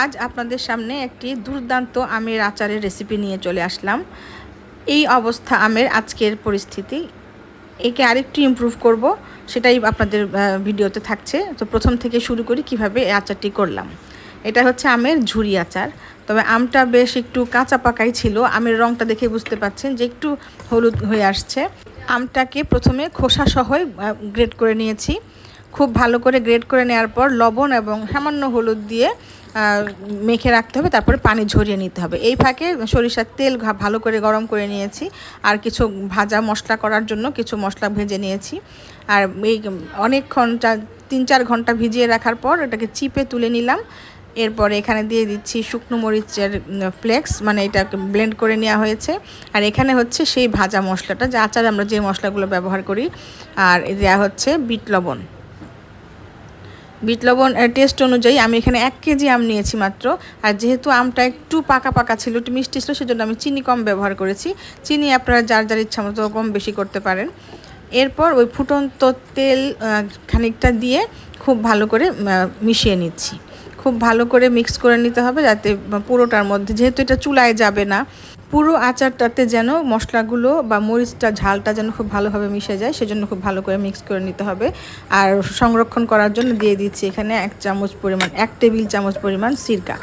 আজ আপনাদের সামনে একটি দুর্দান্ত আমের আচারের রেসিপি নিয়ে চলে আসলাম। এই অবস্থা আমের আজকের পরিস্থিতি, একে আরেকটু ইমপ্রুভ করব, সেটাই আপনাদের ভিডিওতে থাকছে। তো প্রথম থেকে শুরু করি কিভাবে এই আচারটি করলাম। এটা হচ্ছে আমের ঝুরি আচার। তবে আমটা বেশ একটু কাঁচা পাকাই ছিল, আমের রঙটা দেখে বুঝতে পাচ্ছেন যে একটু হলুদ হয়ে আসছে। আমটাকে প্রথমে খোসা সহই গ্রেট করে নিয়েছি। খুব ভালো করে গ্রেট করে নেওয়ার পর লবণ এবং সামান্য হলুদ দিয়ে মেখে রাখতে হবে, তারপরে পানি ঝরিয়ে নিতে হবে। এই ফাঁকে সরিষার তেল ভালো করে গরম করে নিয়েছি, আর কিছু ভাজা মশলা করার জন্য কিছু মশলা ভেজে নিয়েছি। আর এই অনেকক্ষণ 3-4 ঘন্টা ভিজিয়ে রাখার পর এটাকে চিপে তুলে নিলাম। এরপরে এখানে দিয়ে দিচ্ছি শুকনো মরিচের ফ্লেক্স, মানে এটা ব্লেন্ড করে নেওয়া হয়েছে। আর এখানে হচ্ছে সেই ভাজা মশলাটা, যে আচারে আমরা যে মশলাগুলো ব্যবহার করি। আর দেওয়া হচ্ছে বিট লবণ। বিট লবণ টেস্ট অনুযায়ী আমি এখানে 1 কেজি আম নিয়েছি মাত্র। আর যেহেতু আমটা একটু পাকা পাকা ছিল, একটু মিষ্টি ছিল, সেজন্য আমি চিনি কম ব্যবহার করেছি। চিনি আপনারা যার যার ইচ্ছা মতো কম বেশি করতে পারেন। এরপর ওই ফুটন্ত তেল খানিকটা দিয়ে খুব ভালো করে মিশিয়ে নিচ্ছি। খুব ভালো করে মিক্স করে নিতে হবে, যাতে পুরোটার মধ্যে, যেহেতু এটা চুলায় যাবে না, পুরো আচারটাতে যেন মশলাগুলো বা মরিচটা ঝালটা যেন খুব ভালোভাবে মিশে যায়, সেজন্য খুব ভালো করে মিক্স করে নিতে হবে। আর সংরক্ষণ করার জন্য দিয়ে দিচ্ছি এখানে 1 টেবিল চামচ পরিমাণ সিরকা।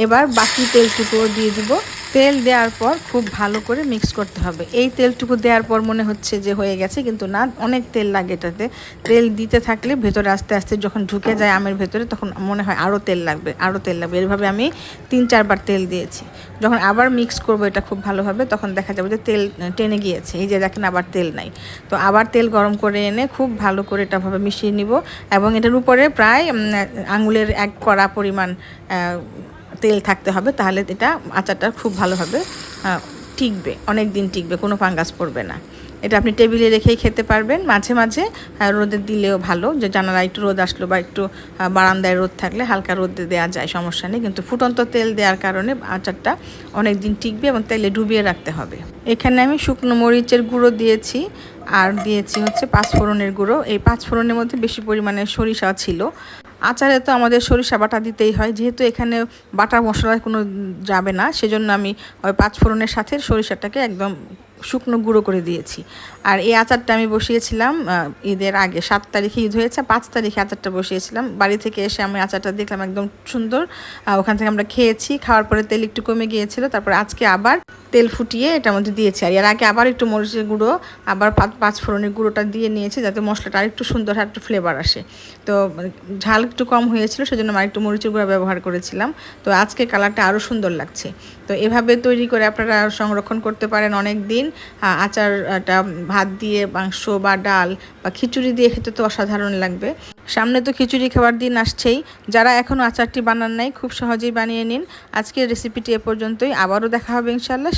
এবার বাকি তেলটুকুও দিয়ে দিব। তেল দেওয়ার পর খুব ভালো করে মিক্স করতে হবে। এই তেলটুকু দেওয়ার পর মনে হচ্ছে যে হয়ে গেছে, কিন্তু না, অনেক তেল লাগে এটাতে। তেল দিতে থাকলে ভেতরে আস্তে আস্তে যখন ঢুকে যায় আমের ভেতরে, তখন মনে হয় আরও তেল লাগবে, আরও তেল লাগবে। এভাবে আমি 3-4 বার তেল দিয়েছি। যখন আবার মিক্স করবো এটা খুব ভালোভাবে, তখন দেখা যাবে যে তেল টেনে গিয়েছে। এই যে দেখেন আবার তেল নাই। তো আবার তেল গরম করে এনে খুব ভালো করে এটাভাবে মিশিয়ে নিব, এবং এটার উপরে প্রায় আঙুলের 1 কড়া পরিমাণ তেল থাকতে হবে। তাহলে এটা আচারটা খুব ভালোভাবে টিকবে, অনেক দিন টিকবে, কোনো ফাঙ্গাস পড়বে না। এটা আপনি টেবিলে রেখেই খেতে পারবেন। মাঝে মাঝে রোদে দিলেও ভালো, যে জানালা একটু রোদ আসলো বা একটু বারান্দায় রোদ থাকলে হালকা রোদে দেওয়া যায়, সমস্যা নেই। কিন্তু ফুটন্ত তেল দেওয়ার কারণে আচারটা অনেক দিন টিকবে, এবং তেলে ডুবিয়ে রাখতে হবে। এখানে আমি শুকনো মরিচের গুঁড়ো দিয়েছি, আর দিয়েছি হচ্ছে 5 ফোড়নের গুঁড়ো। এই 5 ফোড়নের মধ্যে বেশি পরিমাণে সরিষা ছিল। আচারে তো আমাদের সরিষা বাটা দিতেই হয়, যেহেতু এখানে বাটা মশলা কোনো যাবে না, সেজন্য আমি ওই 5 ফোড়নের সাথে সরিষাটাকে একদম শুকনো গুঁড়ো করে দিয়েছি। আর এই আচারটা আমি বসিয়েছিলাম ঈদের আগে, 7 তারিখে ঈদ হয়েছে, 5 তারিখে আচারটা বসিয়েছিলাম। বাড়ি থেকে এসে আমি আচারটা দেখলাম একদম সুন্দর। ওখান থেকে আমরা খেয়েছি, খাওয়ার পরে তেল একটু কমে গিয়েছিল। তারপরে আজকে আবার তেল ফুটিয়ে এটার মধ্যে দিয়েছি। আর এর আগে আবার একটু মরিচের গুঁড়ো, আবার 5 ফোড়নের গুঁড়োটা দিয়ে নিয়েছি, যাতে মশলাটা আরেকটু সুন্দর আর একটু ফ্লেভার আসে। তো ঝাল একটু কম হয়েছিল, সেজন্য আমি একটু মরিচের গুঁড়ো ব্যবহার করেছিলাম। তো আজকে কালারটা আরও সুন্দর লাগছে। তো এভাবে তৈরি করে আপনারা সংরক্ষণ করতে পারেন অনেক দিন। আচারটা ভাত দিয়ে, মাংস বা ডাল বা খিচুড়ি দিয়ে খেতে তো অসাধারণ লাগবে। সামনে তো খিচুড়ি খাওয়ার দিন আসছেই। যারা এখনও আচারটি বানান নাই, খুব সহজেই বানিয়ে নিন। আজকের রেসিপিটি এ পর্যন্তই। আবারও দেখা হবে ইনশাআল্লাহ।